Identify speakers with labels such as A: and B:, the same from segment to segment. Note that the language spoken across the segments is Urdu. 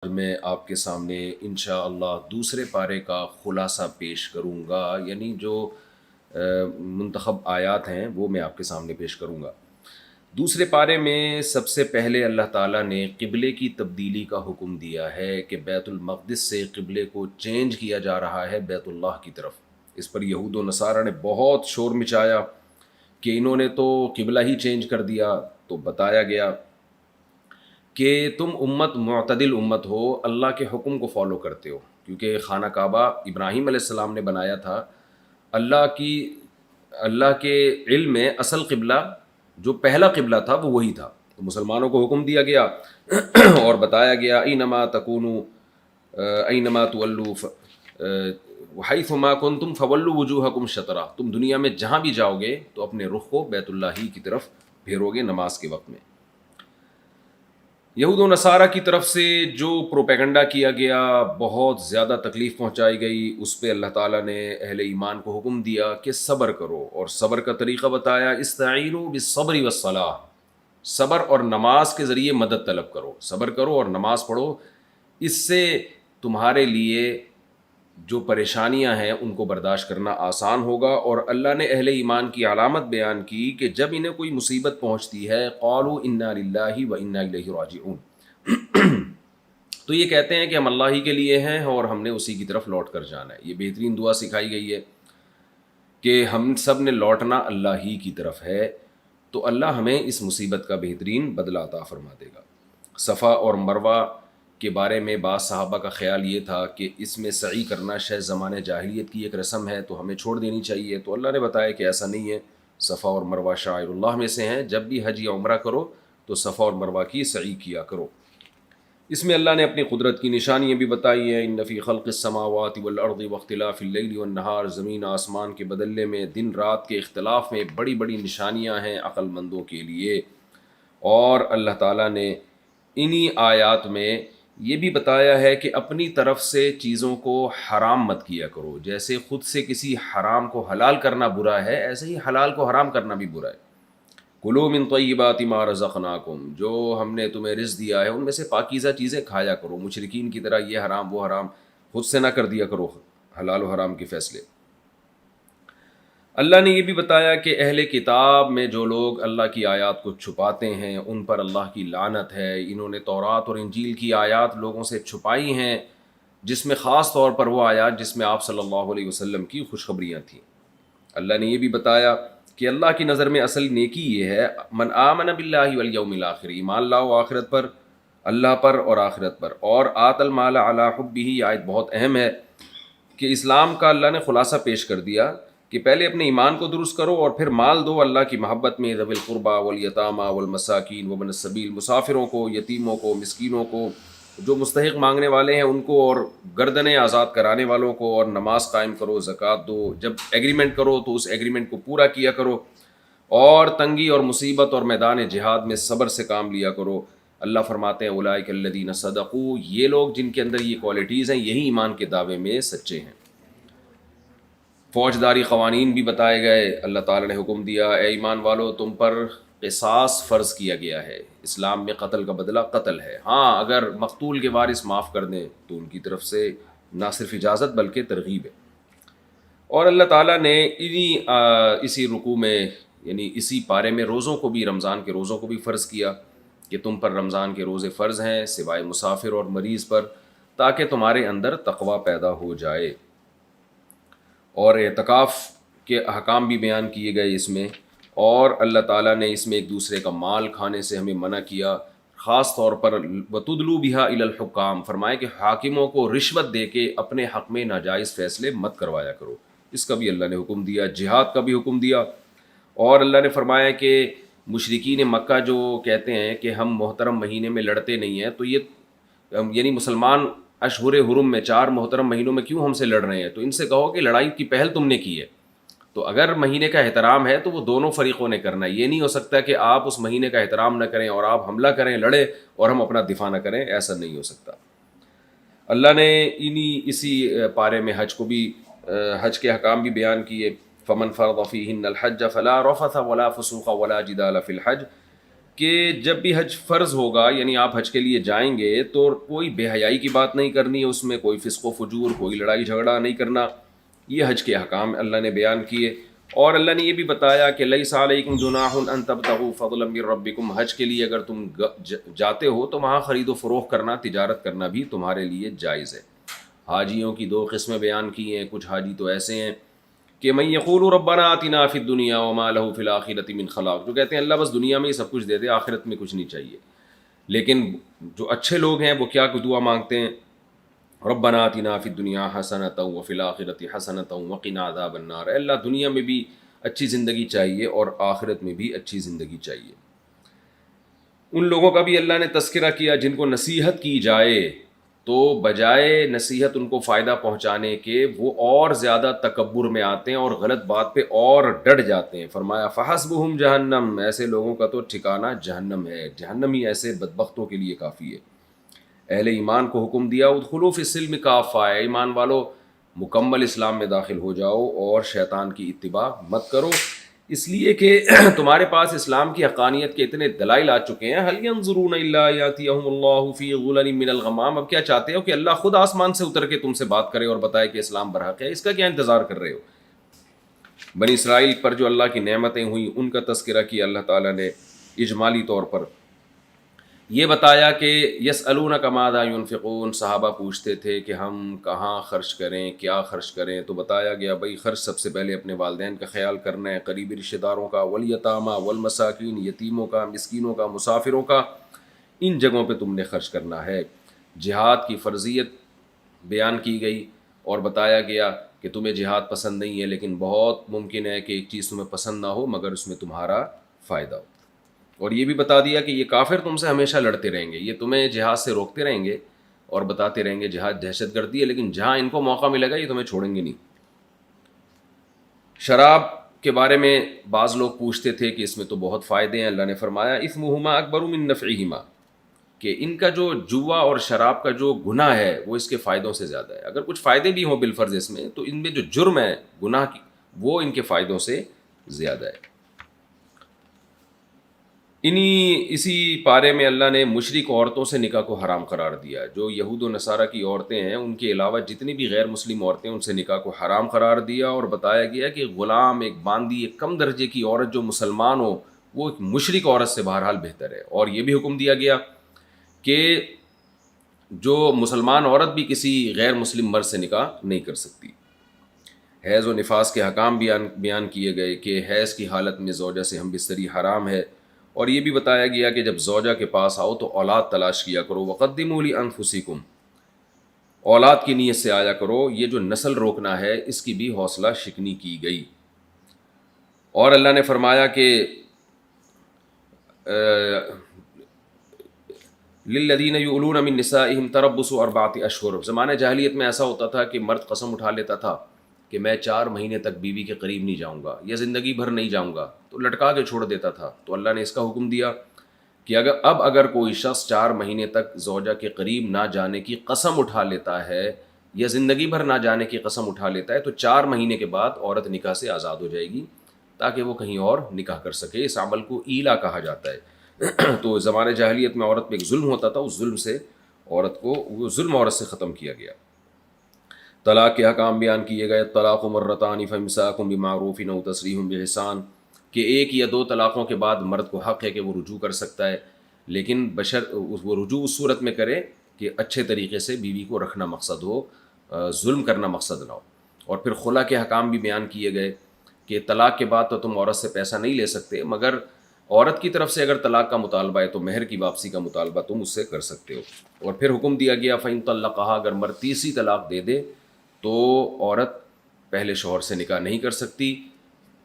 A: میں آپ کے سامنے انشاءاللہ دوسرے پارے کا خلاصہ پیش کروں گا، یعنی جو منتخب آیات ہیں وہ میں آپ کے سامنے پیش کروں گا۔ دوسرے پارے میں سب سے پہلے اللہ تعالیٰ نے قبلے کی تبدیلی کا حکم دیا ہے کہ بیت المقدس سے قبلے کو چینج کیا جا رہا ہے بیت اللہ کی طرف۔ اس پر یہود و نصارہ نے بہت شور مچایا کہ انہوں نے تو قبلہ ہی چینج کر دیا۔ تو بتایا گیا کہ تم امت معتدل امت ہو، اللہ کے حکم کو فالو کرتے ہو، کیونکہ خانہ کعبہ ابراہیم علیہ السلام نے بنایا تھا۔ اللہ کی اللہ کے علم میں اصل قبلہ جو پہلا قبلہ تھا وہ وہی تھا۔ تو مسلمانوں کو حکم دیا گیا اور بتایا گیا اینما تکونوا اینما تولوا حیث ما کنتم فولوا وجوہکم شطرہ، تم دنیا میں جہاں بھی جاؤ گے تو اپنے رخ کو بیت اللہ ہی کی طرف پھیرو گے نماز کے وقت میں۔ یہود و نصارہ کی طرف سے جو پروپیگنڈا کیا گیا، بہت زیادہ تکلیف پہنچائی گئی، اس پہ اللہ تعالیٰ نے اہل ایمان کو حکم دیا کہ صبر کرو، اور صبر کا طریقہ بتایا، استعینوا بالصبر والصلاۃ، صبر اور نماز کے ذریعے مدد طلب کرو، صبر کرو اور نماز پڑھو، اس سے تمہارے لیے جو پریشانیاں ہیں ان کو برداشت کرنا آسان ہوگا۔ اور اللہ نے اہل ایمان کی علامت بیان کی کہ جب انہیں کوئی مصیبت پہنچتی ہے، قالوا انا للہ و انا الیہ راجعون، تو یہ کہتے ہیں کہ ہم اللہ ہی کے لیے ہیں اور ہم نے اسی کی طرف لوٹ کر جانا ہے۔ یہ بہترین دعا سکھائی گئی ہے کہ ہم سب نے لوٹنا اللہ ہی کی طرف ہے، تو اللہ ہمیں اس مصیبت کا بہترین بدلہ عطا فرما دے گا۔ صفا اور مروہ کے بارے میں بعض صحابہ کا خیال یہ تھا کہ اس میں سعی کرنا شاید زمانے جاہلیت کی ایک رسم ہے تو ہمیں چھوڑ دینی چاہیے، تو اللہ نے بتایا کہ ایسا نہیں ہے، صفا اور مروہ شعائر اللہ میں سے ہیں، جب بھی حج یا عمرہ کرو تو صفا اور مروہ کی سعی کیا کرو۔ اس میں اللہ نے اپنی قدرت کی نشانیاں بھی بتائی ہیں، ان فی خلق السماوات والارض واختلاف اللیل والنہار، زمین آسمان کے بدلنے میں، دن رات کے اختلاف میں بڑی بڑی نشانیاں ہیں عقل مندوں کے لیے۔ اور اللہ تعالیٰ نے انہی آیات میں یہ بھی بتایا ہے کہ اپنی طرف سے چیزوں کو حرام مت کیا کرو، جیسے خود سے کسی حرام کو حلال کرنا برا ہے، ایسے ہی حلال کو حرام کرنا بھی برا ہے۔ کلوا من طیبات ما رزقناکم، جو ہم نے تمہیں رزق دیا ہے ان میں سے پاکیزہ چیزیں کھایا کرو، مشرکین کی طرح یہ حرام وہ حرام خود سے نہ کر دیا کرو حلال و حرام کے فیصلے۔ اللہ نے یہ بھی بتایا کہ اہل کتاب میں جو لوگ اللہ کی آیات کو چھپاتے ہیں ان پر اللہ کی لعنت ہے۔ انہوں نے تورات اور انجیل کی آیات لوگوں سے چھپائی ہیں، جس میں خاص طور پر وہ آیات جس میں آپ صلی اللہ علیہ وسلم کی خوشخبریاں تھیں۔ اللہ نے یہ بھی بتایا کہ اللہ کی نظر میں اصل نیکی یہ ہے، من آمن باللہ والیوم الآخر، ایمان لاؤ آخرت پر، اللہ پر اور آخرت پر، اور آت المال علی حبہ، یہ آیت بہت اہم ہے کہ اسلام کا اللہ نے خلاصہ پیش کر دیا کہ پہلے اپنے ایمان کو درست کرو اور پھر مال دو اللہ کی محبت میں، ذوی القربى والیتامى والمساکین وابن السبیل، مسافروں کو، یتیموں کو، مسکینوں کو، جو مستحق مانگنے والے ہیں ان کو، اور گردنیں آزاد کرانے والوں کو، اور نماز قائم کرو، زکوٰۃ دو، جب ایگریمنٹ کرو تو اس ایگریمنٹ کو پورا کیا کرو، اور تنگی اور مصیبت اور میدان جہاد میں صبر سے کام لیا کرو۔ اللہ فرماتے ہیں اولئک الذین صدقوا، یہ لوگ جن کے اندر یہ کوالٹیز ہیں یہی ایمان کے دعوے میں سچے ہیں۔ فوجداری قوانین بھی بتائے گئے، اللہ تعالیٰ نے حکم دیا اے ایمان والو تم پر قصاص فرض کیا گیا ہے، اسلام میں قتل کا بدلہ قتل ہے، ہاں اگر مقتول کے وارث معاف کر دیں تو ان کی طرف سے نہ صرف اجازت بلکہ ترغیب ہے۔ اور اللہ تعالیٰ نے اسی رکوع میں، یعنی اسی پارے میں، روزوں کو بھی، رمضان کے روزوں کو بھی فرض کیا کہ تم پر رمضان کے روزے فرض ہیں سوائے مسافر اور مریض پر، تاکہ تمہارے اندر تقوی پیدا ہو جائے۔ اور اعتکاف کے احکام بھی بیان کیے گئے اس میں، اور اللہ تعالیٰ نے اس میں ایک دوسرے کا مال کھانے سے ہمیں منع کیا، خاص طور پر وَتُدْلُوا بِهَا إِلَى الْحُكَّامِ، فرمائے کہ حاکموں کو رشوت دے کے اپنے حق میں ناجائز فیصلے مت کروایا کرو، اس کا بھی اللہ نے حکم دیا۔ جہاد کا بھی حکم دیا، اور اللہ نے فرمایا کہ مشرکین مکہ جو کہتے ہیں کہ ہم محترم مہینے میں لڑتے نہیں ہیں، تو یہ یعنی مسلمان اشہر حرم میں 4 محترم مہینوں میں کیوں ہم سے لڑ رہے ہیں؟ تو ان سے کہو کہ لڑائی کی پہل تم نے کی ہے، تو اگر مہینے کا احترام ہے تو وہ دونوں فریقوں نے کرنا ہے، یہ نہیں ہو سکتا کہ آپ اس مہینے کا احترام نہ کریں اور آپ حملہ کریں، لڑیں اور ہم اپنا دفاع نہ کریں، ایسا نہیں ہو سکتا۔ اللہ نے اسی پارے میں حج کو بھی، حج کے احکام بھی بیان کیے، فمن فرض فیہن الحج فلا رفث ولا فسوق ولا جدال فی الحج، کہ جب بھی حج فرض ہوگا، یعنی آپ حج کے لیے جائیں گے، تو کوئی بے حیائی کی بات نہیں کرنی ہے، اس میں کوئی فسق و فجور، کوئی لڑائی جھگڑا نہیں کرنا. یہ حج کے احکام اللہ نے بیان کیے. اور اللہ نے یہ بھی بتایا کہ لیس علیکم جناح ان تبتغوا فضلا من ربکم، حج کے لیے اگر تم جاتے ہو تو وہاں خرید و فروخت کرنا، تجارت کرنا بھی تمہارے لیے جائز ہے. حاجیوں کی دو قسمیں بیان کی ہیں. کچھ حاجی تو ایسے ہیں کہ من یقول ربنا آتنا فی الدنیا وما له فی الآخرۃ من خلاق، جو کہتے ہیں اللہ بس دنیا میں ہی سب کچھ دے دے، آخرت میں کچھ نہیں چاہیے. لیکن جو اچھے لوگ ہیں وہ کیا دعا مانگتے ہیں؟ ربنا آتنا فی الدنیا حسنۃ وفی الآخرۃ حسنۃ وقنا عذاب النار. اے اللہ دنیا میں بھی اچھی زندگی چاہیے اور آخرت میں بھی اچھی زندگی چاہیے. ان لوگوں کا بھی اللہ نے تذکرہ کیا جن کو نصیحت کی جائے تو بجائے نصیحت ان کو فائدہ پہنچانے کے وہ اور زیادہ تکبر میں آتے ہیں اور غلط بات پہ اور ڈٹ جاتے ہیں. فرمایا فحسبہم جہنم، ایسے لوگوں کا تو ٹھکانہ جہنم ہے، جہنم ہی ایسے بدبختوں کے لیے کافی ہے. اہل ایمان کو حکم دیا ادخلوا فی السلم کافہ، ایمان والو مکمل اسلام میں داخل ہو جاؤ اور شیطان کی اتباع مت کرو، اس لیے کہ تمہارے پاس اسلام کی حقانیت کے اتنے دلائل آ چکے ہیں. هل ينظرون الا یاتیہم اللہ فی غلل من الغمام، اب کیا چاہتے ہو کہ اللہ خود آسمان سے اتر کے تم سے بات کرے اور بتائے کہ اسلام برحق ہے؟ اس کا کیا انتظار کر رہے ہو؟ بنی اسرائیل پر جو اللہ کی نعمتیں ہوئیں ان کا تذکرہ کیا اللہ تعالیٰ نے اجمالی طور پر. یہ بتایا کہ یسألونک ماذا ینفقون، صحابہ پوچھتے تھے کہ ہم کہاں خرچ کریں، کیا خرچ کریں، تو بتایا گیا بھائی خرچ سب سے پہلے اپنے والدین کا خیال کرنا ہے، قریبی رشتہ داروں کا، والیتامیٰ والمساکین، یتیموں کا، مسکینوں کا، مسافروں کا، ان جگہوں پہ تم نے خرچ کرنا ہے. جہاد کی فرضیت بیان کی گئی اور بتایا گیا کہ تمہیں جہاد پسند نہیں ہے، لیکن بہت ممکن ہے کہ ایک چیز تمہیں پسند نہ ہو مگر اس میں تمہارا فائدہ ہو. اور یہ بھی بتا دیا کہ یہ کافر تم سے ہمیشہ لڑتے رہیں گے، یہ تمہیں جہاد سے روکتے رہیں گے اور بتاتے رہیں گے جہاد دہشت گردی ہے، لیکن جہاں ان کو موقع ملے گا یہ تمہیں چھوڑیں گے نہیں. شراب کے بارے میں بعض لوگ پوچھتے تھے کہ اس میں تو بہت فائدے ہیں. اللہ نے فرمایا اثمہما اکبر من نفعہما، کہ ان کا جو جوا اور شراب کا جو گناہ ہے وہ اس کے فائدوں سے زیادہ ہے. اگر کچھ فائدے بھی ہوں بالفرض اس میں، تو ان میں جو جرم ہے گناہ کی وہ ان کے فائدوں سے زیادہ ہے. اسی پارے میں اللہ نے مشرک عورتوں سے نکاح کو حرام قرار دیا. جو یہود و نصارہ کی عورتیں ہیں ان کے علاوہ جتنی بھی غیر مسلم عورتیں ان سے نکاح کو حرام قرار دیا، اور بتایا گیا کہ غلام، ایک باندی، ایک کم درجے کی عورت جو مسلمان ہو وہ ایک مشرک عورت سے بہرحال بہتر ہے. اور یہ بھی حکم دیا گیا کہ جو مسلمان عورت بھی کسی غیر مسلم مرد سے نکاح نہیں کر سکتی. حیض و نفاس کے حکام بیان کیے گئے کہ حیض کی حالت میں زوجہ سے ہم بستری حرام ہے. اور یہ بھی بتایا گیا کہ جب زوجہ کے پاس آؤ تو اولاد تلاش کیا کرو، وقدموا لانفسکم، اولاد کی نیت سے آیا کرو. یہ جو نسل روکنا ہے اس کی بھی حوصلہ شکنی کی گئی. اور اللہ نے فرمایا کہ للذین یؤلون من نسائہم تربص 4 اشہر. زمانہ جاہلیت میں ایسا ہوتا تھا کہ مرد قسم اٹھا لیتا تھا کہ میں 4 مہینے تک بیوی کے قریب نہیں جاؤں گا یا زندگی بھر نہیں جاؤں گا، تو لٹکا کے چھوڑ دیتا تھا. تو اللہ نے اس کا حکم دیا کہ اگر کوئی شخص 4 مہینے تک زوجہ کے قریب نہ جانے کی قسم اٹھا لیتا ہے یا زندگی بھر نہ جانے کی قسم اٹھا لیتا ہے تو 4 مہینے کے بعد عورت نکاح سے آزاد ہو جائے گی تاکہ وہ کہیں اور نکاح کر سکے. اس عمل کو ایلا کہا جاتا ہے. تو زمانے جاہلیت میں عورت پہ ایک ظلم ہوتا تھا، اس ظلم سے وہ ظلم عورت سے ختم کیا گیا. طلاق کے حکام بیان کیے گئے. طلاق مرتان فامساک بمعروف او تسریح باحسان، کہ 1 یا 2 طلاقوں کے بعد مرد کو حق ہے کہ وہ رجوع کر سکتا ہے، لیکن وہ رجوع اس صورت میں کرے کہ اچھے طریقے سے بیوی کو رکھنا مقصد ہو، ظلم کرنا مقصد نہ ہو. اور پھر خلا کے حکام بھی بیان کیے گئے کہ طلاق کے بعد تو تم عورت سے پیسہ نہیں لے سکتے، مگر عورت کی طرف سے اگر طلاق کا مطالبہ ہے تو مہر کی واپسی کا مطالبہ تم اس سے کر سکتے ہو. اور پھر حکم دیا گیا فإن طلقها، اگر مرد تیسری طلاق دے دے تو عورت پہلے شوہر سے نکاح نہیں کر سکتی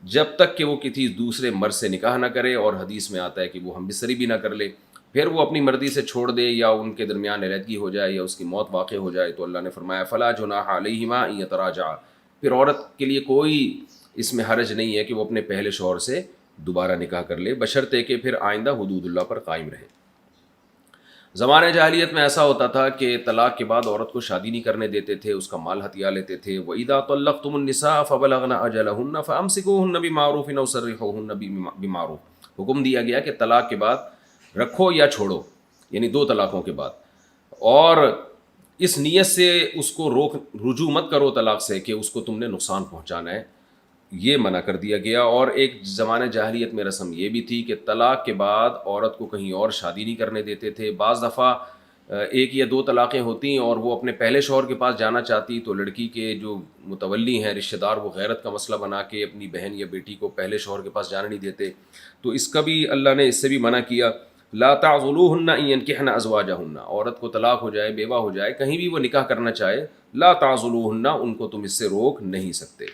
A: جب تک کہ وہ کسی دوسرے مرد سے نکاح نہ کرے. اور حدیث میں آتا ہے کہ وہ ہم بستری بھی نہ کر لے. پھر وہ اپنی مرضی سے چھوڑ دے یا ان کے درمیان علیحدگی ہو جائے یا اس کی موت واقع ہو جائے تو اللہ نے فرمایا فلا جناح علیہما ان یتراجعا، پھر عورت کے لیے کوئی اس میں حرج نہیں ہے کہ وہ اپنے پہلے شوہر سے دوبارہ نکاح کر لے، بشرطے کہ پھر آئندہ حدود اللہ پر قائم رہے. زمانہ جاہلیت میں ایسا ہوتا تھا کہ طلاق کے بعد عورت کو شادی نہیں کرنے دیتے تھے، اس کا مال ہتھیا لیتے تھے. وَإِذَا طَلَّقْتُمُ النِّسَاءَ فَبَلَغْنَ أَجَلَهُنَّ فَأَمْسِكُوهُنَّ بِمَعْرُوفٍ أَوْ سَرِّحُوهُنَّ بِمَعْرُوفٍ. حکم دیا گیا کہ طلاق کے بعد رکھو یا چھوڑو، یعنی 2 طلاقوں کے بعد، اور اس نیت سے اس کو رجوع مت کرو طلاق سے کہ اس کو تم نے نقصان پہنچانا ہے، یہ منع کر دیا گیا۔ اور ایک زمانہ جاہلیت میں رسم یہ بھی تھی کہ طلاق کے بعد عورت کو کہیں اور شادی نہیں کرنے دیتے تھے۔ بعض دفعہ 1 یا 2 طلاقیں ہوتی اور وہ اپنے پہلے شوہر کے پاس جانا چاہتی تو لڑکی کے جو متولی ہیں رشتہ دار وہ غیرت کا مسئلہ بنا کے اپنی بہن یا بیٹی کو پہلے شوہر کے پاس جانے نہیں دیتے، تو اس کا بھی اللہ نے اس سے بھی منع کیا۔ لا تعضلوهن ان ينكحن ازواجهن، عورت کو طلاق ہو جائے، بیوہ ہو جائے، کہیں بھی وہ نکاح کرنا چاہے، لا تعضلوهن، ان کو تم اس سے روک نہیں سکتے۔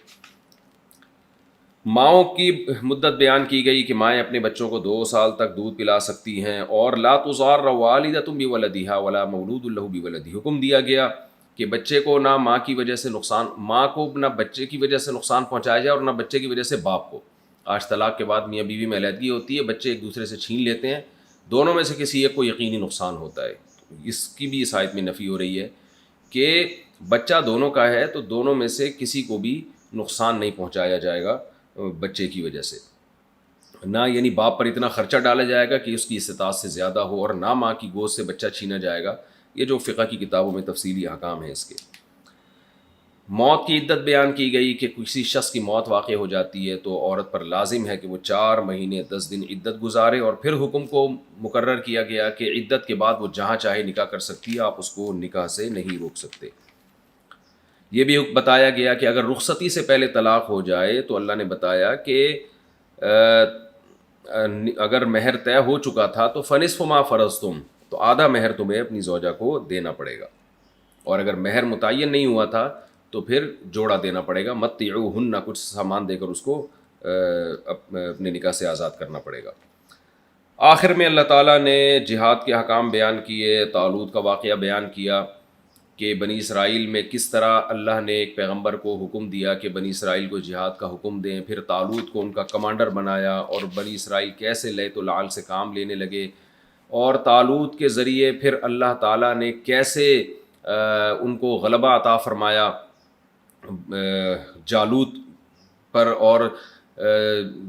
A: ماؤں کی مدت بیان کی گئی کہ مائیں اپنے بچوں کو 2 سال تک دودھ پلا سکتی ہیں، اور لا تضار والدۃ بولدها ولا مولود له بولده، حکم دیا گیا کہ بچے کو نہ ماں کی وجہ سے نقصان، ماں کو نہ بچے کی وجہ سے نقصان پہنچایا جائے اور نہ بچے کی وجہ سے باپ کو۔ آج طلاق کے بعد میاں بیوی میں علیحدگی ہوتی ہے، بچے ایک دوسرے سے چھین لیتے ہیں، دونوں میں سے کسی ایک کو یقینی نقصان ہوتا ہے، اس کی بھی اس آیت میں نفی ہو رہی ہے کہ بچہ دونوں کا ہے تو دونوں میں سے کسی کو بھی نقصان نہیں پہنچایا جائے گا بچے کی وجہ سے، نہ یعنی باپ پر اتنا خرچہ ڈالا جائے گا کہ اس کی استطاعت سے زیادہ ہو، اور نہ ماں کی گود سے بچہ چھینا جائے گا۔ یہ جو فقہ کی کتابوں میں تفصیلی احکام ہیں اس کے۔ موت کی عدت بیان کی گئی کہ کسی شخص کی موت واقع ہو جاتی ہے تو عورت پر لازم ہے کہ وہ 4 مہینے 10 دن عدت گزارے، اور پھر حکم کو مقرر کیا گیا کہ عدت کے بعد وہ جہاں چاہے نکاح کر سکتی ہے، آپ اس کو نکاح سے نہیں روک سکتے۔ یہ بھی بتایا گیا کہ اگر رخصتی سے پہلے طلاق ہو جائے تو اللہ نے بتایا کہ اگر مہر طے ہو چکا تھا تو فنصف ما فرضتم، تو آدھا مہر تمہیں اپنی زوجہ کو دینا پڑے گا، اور اگر مہر متعین نہیں ہوا تھا تو پھر جوڑا دینا پڑے گا، متعوہن، کچھ سامان دے کر اس کو اپنے نکاح سے آزاد کرنا پڑے گا۔ آخر میں اللہ تعالیٰ نے جہاد کے احکام بیان کیے، طالوت کا واقعہ بیان کیا کہ بنی اسرائیل میں کس طرح اللہ نے ایک پیغمبر کو حکم دیا کہ بنی اسرائیل کو جہاد کا حکم دیں، پھر طالوت کو ان کا کمانڈر بنایا، اور بنی اسرائیل کیسے لیت العال سے کام لینے لگے، اور طالوت کے ذریعے پھر اللہ تعالیٰ نے کیسے ان کو غلبہ عطا فرمایا جالوت پر، اور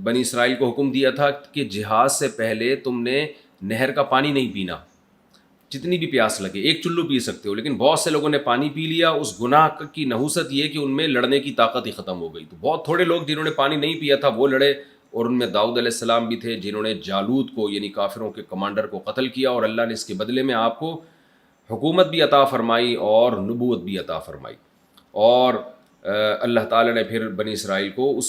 A: بنی اسرائیل کو حکم دیا تھا کہ جہاد سے پہلے تم نے نہر کا پانی نہیں پینا، جتنی بھی پیاس لگے 1 چلو پی سکتے ہو، لیکن بہت سے لوگوں نے پانی پی لیا، اس گناہ کی نحوست یہ کہ ان میں لڑنے کی طاقت ہی ختم ہو گئی، تو بہت تھوڑے لوگ جنہوں نے پانی نہیں پیا تھا وہ لڑے، اور ان میں داؤد علیہ السلام بھی تھے جنہوں نے جالوت کو یعنی کافروں کے کمانڈر کو قتل کیا، اور اللہ نے اس کے بدلے میں آپ کو حکومت بھی عطا فرمائی اور نبوت بھی عطا فرمائی۔ اور اللہ تعالیٰ نے پھر بنی اسرائیل کو اس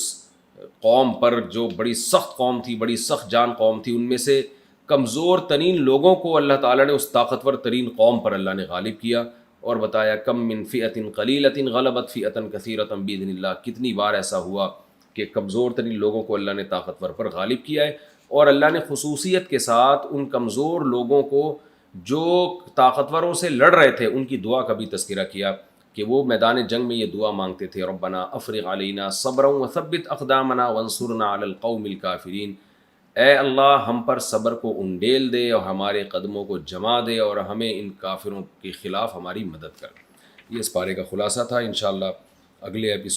A: قوم پر جو بڑی سخت قوم تھی، بڑی سخت جان قوم تھی، ان میں سے کمزور ترین لوگوں کو اللہ تعالیٰ نے اس طاقتور ترین قوم پر اللہ نے غالب کیا، اور بتایا کم من فئۃ قلیلۃ غلبت فئۃ کثیرۃ بإذن اللہ، کتنی بار ایسا ہوا کہ کمزور ترین لوگوں کو اللہ نے طاقتور پر غالب کیا ہے، اور اللہ نے خصوصیت کے ساتھ ان کمزور لوگوں کو جو طاقتوروں سے لڑ رہے تھے ان کی دعا کا بھی تذکرہ کیا کہ وہ میدان جنگ میں یہ دعا مانگتے تھے، ربنا افرغ علینا صبرا وثبت اقدامنا وانصرنا علی القوم الکافرین، اے اللہ ہم پر صبر کو انڈیل دے اور ہمارے قدموں کو جما دے، اور ہمیں ان کافروں کے خلاف ہماری مدد کر۔ یہ اس پارے کا خلاصہ تھا۔ انشاءاللہ اگلے ایپیسوڈ